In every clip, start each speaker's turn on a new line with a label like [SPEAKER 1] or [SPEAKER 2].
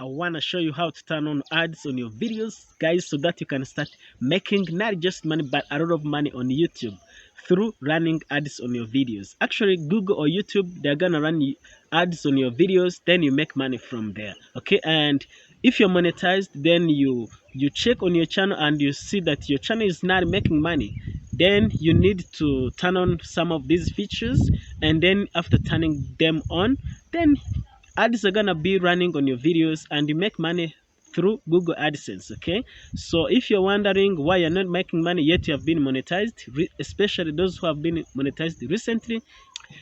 [SPEAKER 1] I want to show you how to turn on ads on your videos, guys, so that you can start making not just money but a lot of money on YouTube through running ads on your videos. Actually, Google or YouTube, they're gonna run ads on your videos, then you make money from there. Okay, and if you're monetized, then you check on your channel and you see that your channel is not making money, then you need to turn on some of these features, and then after turning them on, then ads are gonna be running on your videos and you make money through Google AdSense. Okay, so if you're wondering why you're not making money yet you have been monetized, especially those who have been monetized recently,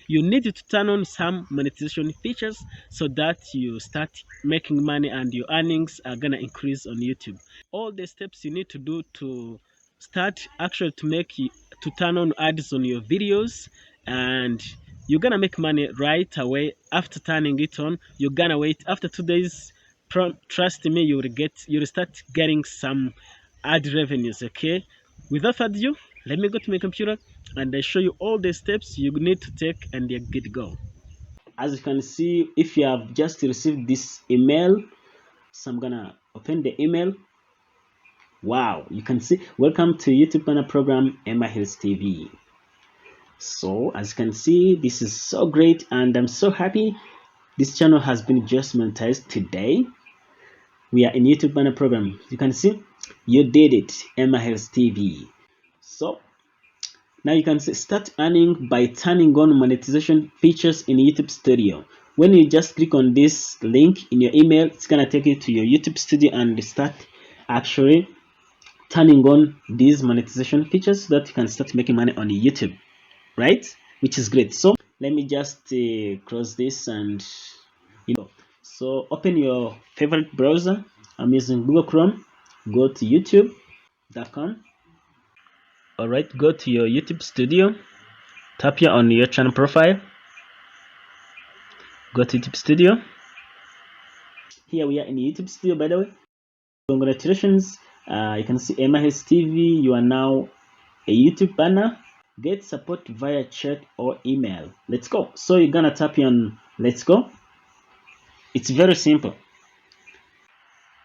[SPEAKER 1] you need to turn on some monetization features so that you start making money and your earnings are gonna increase on YouTube. All the steps you need to do to start actually to turn on ads on your videos, and you're gonna make money right away after turning it on. You're gonna wait after 2 days. Trust me, you'll start getting some ad revenues. Okay, without further ado, let me go to my computer and I show you all the steps you need to take and you're good to go. As you can see, if you have just received this email, so I'm gonna open the email. Wow, you can see, welcome to YouTube partner program Emma Hills TV. So as you can see, this is so great and I'm so happy this channel has been just monetized today. We are in YouTube partner program. You can see you did it, Emma Hills TV. So now you can start earning by turning on monetization features in YouTube Studio. When you just click on this link in your email, it's gonna take you to your YouTube Studio and start actually turning on these monetization features so that you can start making money on YouTube, right? Which is great. So let me just close this and so open your favorite browser. I'm using Google Chrome. Go to youtube.com. all right, go to your YouTube Studio, tap here on your channel profile, go to YouTube Studio. Here we are in YouTube Studio, by the way. Congratulations, you can see Emma Hills TV, you are now a YouTube partner. Get support via chat or email. Let's go. So you're gonna tap here on let's go. It's very simple.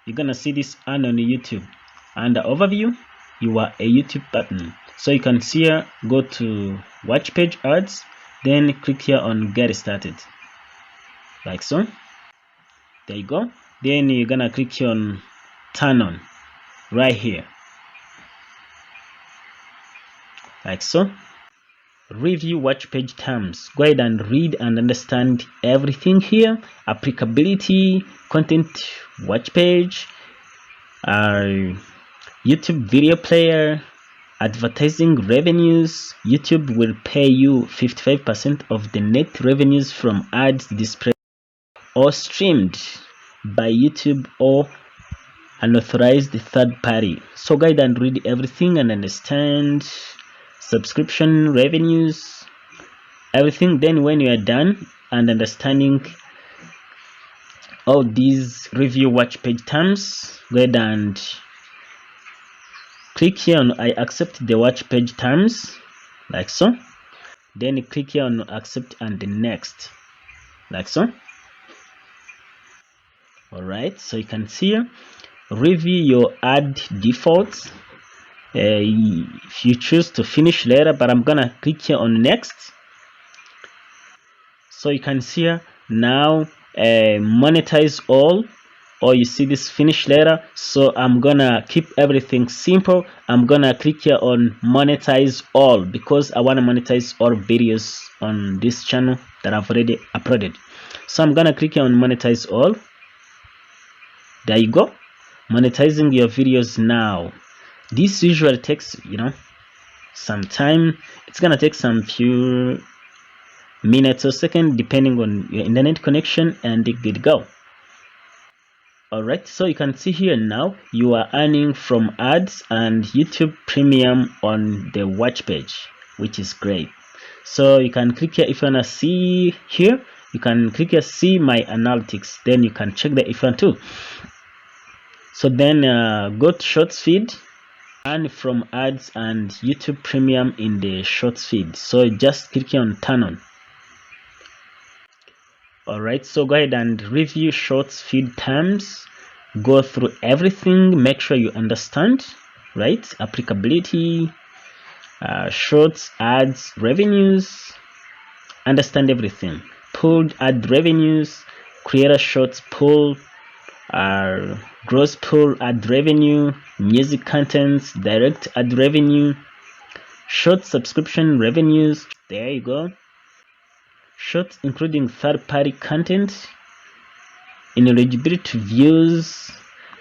[SPEAKER 1] You're gonna see this on YouTube. Under overview, you are a YouTube partner. So you can see here, go to watch page ads, then click here on get started, like so. There you go. Then you're gonna click here on turn on right here, like so. Review watch page terms. Go ahead and read and understand everything here. Applicability, content, watch page, YouTube video player, advertising revenues. YouTube will pay you 55% of the net revenues from ads displayed or streamed by YouTube or unauthorized third party. So go ahead and read everything and understand subscription revenues, everything. Then when you are done and understanding all these review watch page terms, go ahead and click here on I accept the watch page terms, like so. Then click here on accept and the next, like so. All right, so you can see here, review your ad defaults. If you choose to finish later, but I'm gonna click here on next. So you can see here now monetize all, or you see this finish later. So I'm gonna keep everything simple. I'm gonna click here on monetize all because I want to monetize all videos on this channel that I've already uploaded. So I'm gonna click here on monetize all. There you go, monetizing your videos now. This usually takes some time. It's gonna take some few minutes or seconds depending on your internet connection, and it could go. All right, so you can see here now you are earning from ads and YouTube Premium on the watch page, which is great. So you can click here if you wanna see here. You can click here see my analytics, then you can check that if you want to. So then go to shorts feed, and from ads and YouTube Premium in the shorts feed. So just click here on turn on. All right, so go ahead and review shorts feed terms, go through everything, make sure you understand, right? Applicability, shorts, ads, revenues, understand everything. Pooled ad revenues, creator shorts pool, gross pool ad revenue, music contents, direct ad revenue, short subscription revenues. There you go. Shorts including third-party content, ineligibility to views.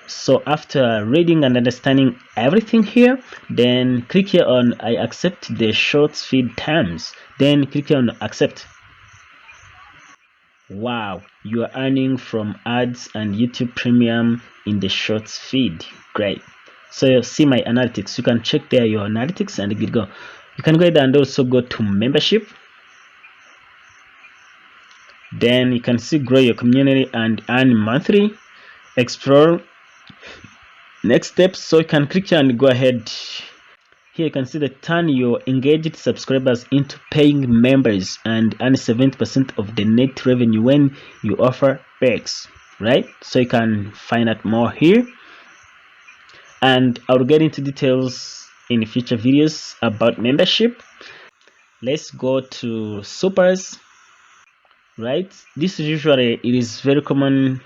[SPEAKER 1] So after reading and understanding everything here, then click here on I accept the shorts feed terms, then click here on accept. Wow, you are earning from ads and YouTube Premium in the shorts feed. Great. So you see my analytics, you can check there your analytics and you go. You can go ahead and also go to membership. Then you can see grow your community and earn monthly. Explore next steps. So you can click here and go ahead. Here you can see that turn your engaged subscribers into paying members and earn 70% of the net revenue when you offer perks, right? So you can find out more here, and I'll get into details in future videos about membership. Let's go to supers, right? This is usually, it is very common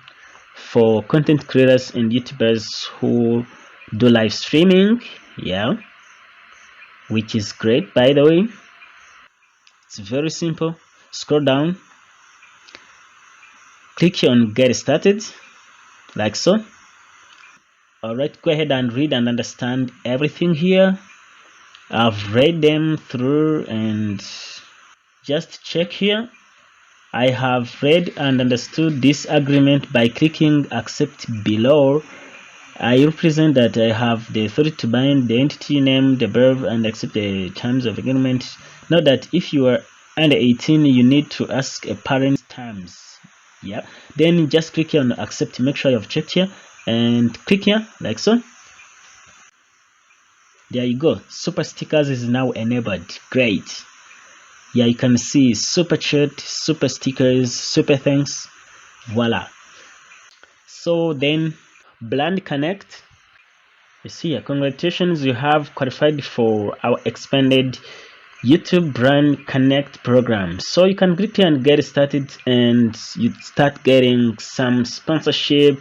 [SPEAKER 1] for content creators and YouTubers who do live streaming, yeah, which is great, by the way. It's very simple. Scroll down, click here on get started, like so. All right, go ahead and read and understand everything here. I've read them through, and just check here. I have read and understood this agreement by clicking accept below. I represent that I have the authority to bind the entity name, the verb, and accept the terms of agreement. Note that if you are under 18, you need to ask a parent's terms. Yeah. Then just click here on accept. Make sure you have checked here and click here like so. There you go. Super stickers is now enabled. Great. Yeah, you can see super chat, super stickers, super thanks. Voila. So then Brand Connect, you see here, congratulations, you have qualified for our expanded YouTube Brand Connect program. So you can click here and get started, and you start getting some sponsorship.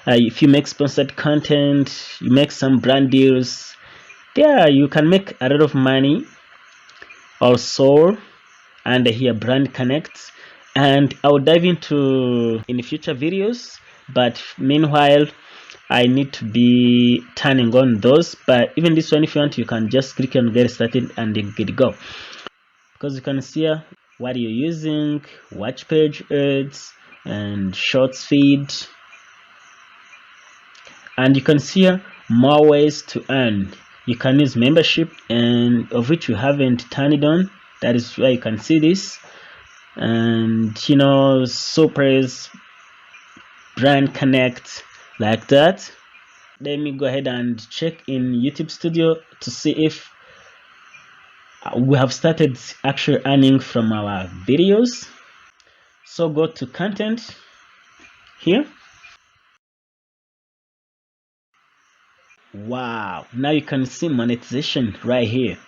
[SPEAKER 1] If you make sponsored content, you make some brand deals, there you can make a lot of money also. And here Brand Connect, and I'll dive into in future videos, but meanwhile I need to be turning on those. But even this one, if you want, you can just click on get started and get go, because you can see here what you're using, watch page ads and shorts feed, and you can see here more ways to earn. You can use membership, and of which you haven't turned it on. That is where you can see this, and you know, supers, Brand Connect, like that. Let me go ahead and check in YouTube Studio to see if we have started actually earning from our videos. So go to content here. Wow, now you can see monetization right here,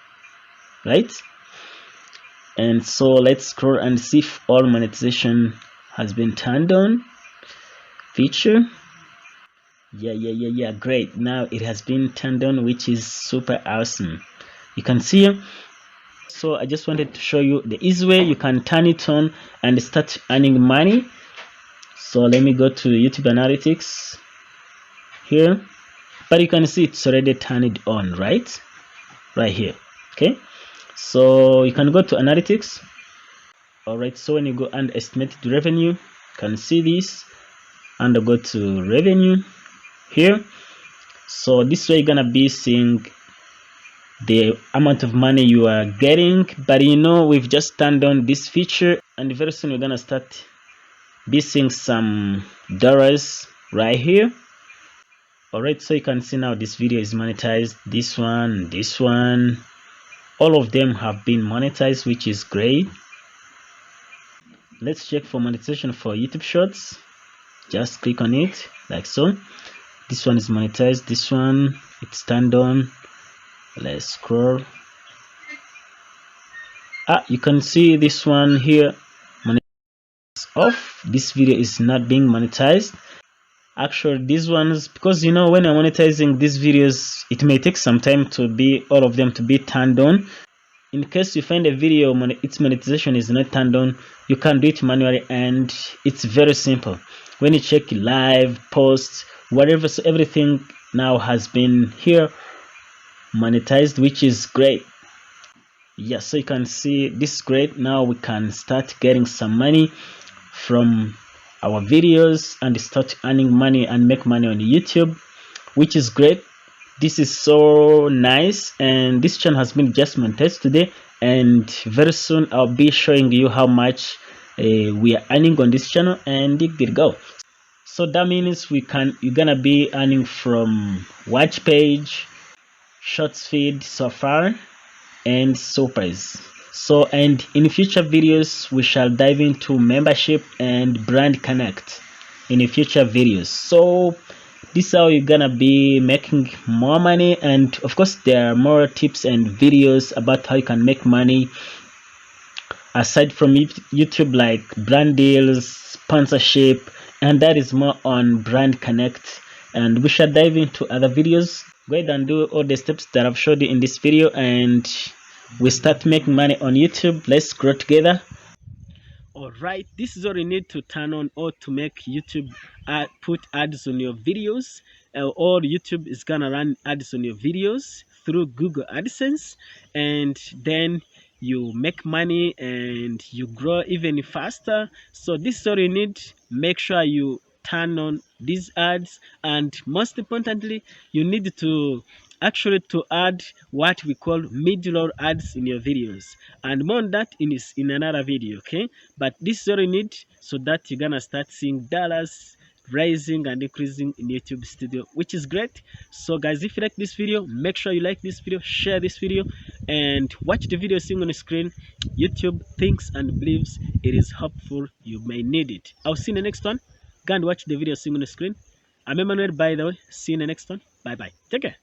[SPEAKER 1] right? And so let's scroll and see if all monetization has been turned on. Feature, yeah, great. Now it has been turned on, which is super awesome. You can see here. So I just wanted to show you the easy way you can turn it on and start earning money. So let me go to YouTube Analytics here, but you can see it's already turned on, right here. Okay, so you can go to Analytics. All right, so when you go and estimated revenue, you can see this, and go to revenue here. So this way you're gonna be seeing the amount of money you are getting. But you know, we've just turned on this feature, and very soon we're gonna start be seeing some dollars right here. All right, so you can see now this video is monetized. This one, all of them have been monetized, which is great. let's check for monetization for YouTube Shorts. Just click on it like so. This one is monetized, this one it's turned on. Let's scroll. You can see this one here, monetized off. This video is not being monetized. Actually, these ones, because you know when I'm monetizing these videos, it may take some time to be all of them to be turned on. In case you find a video its monetization is not turned on, you can do it manually, and it's very simple. When you check live posts, whatever, so everything now has been here monetized, which is great. Yes, so you can see this is great. Now we can start getting some money from our videos and start earning money and make money on YouTube, which is great. This is so nice, and this channel has been just monetized today, and very soon I'll be showing you how much we are earning on this channel, and it did go. So that means you're gonna be earning from watch page, shorts feed so far, and surprise. So, and in future videos we shall dive into membership and brand connect in future videos. So this is how you're gonna be making more money, and of course there are more tips and videos about how you can make money aside from YouTube, like brand deals, sponsorship, and that is more on brand connect, and we shall dive into other videos. Go ahead and do all the steps that I've showed you in this video, and we start making money on YouTube. Let's grow together. Alright, this is all you need to turn on or to make YouTube put ads on your videos, or YouTube is gonna run ads on your videos through Google AdSense, and then you make money and you grow even faster. So this is all you need. Make sure you turn on these ads, and most importantly, you need to actually to add what we call mid-roll ads in your videos, and more on that in another video. Okay, but this is all you need so that you're gonna start seeing dollars rising and increasing in YouTube Studio, which is great. So guys, if you like this video, make sure you like this video, share this video, and watch the video seen on the screen. YouTube thinks and believes it is helpful. You may need it. I'll see you in the next one. Go and watch the video seen on the screen. I'm Emmanuel, by the way. See you in the next one. Bye bye. Take care.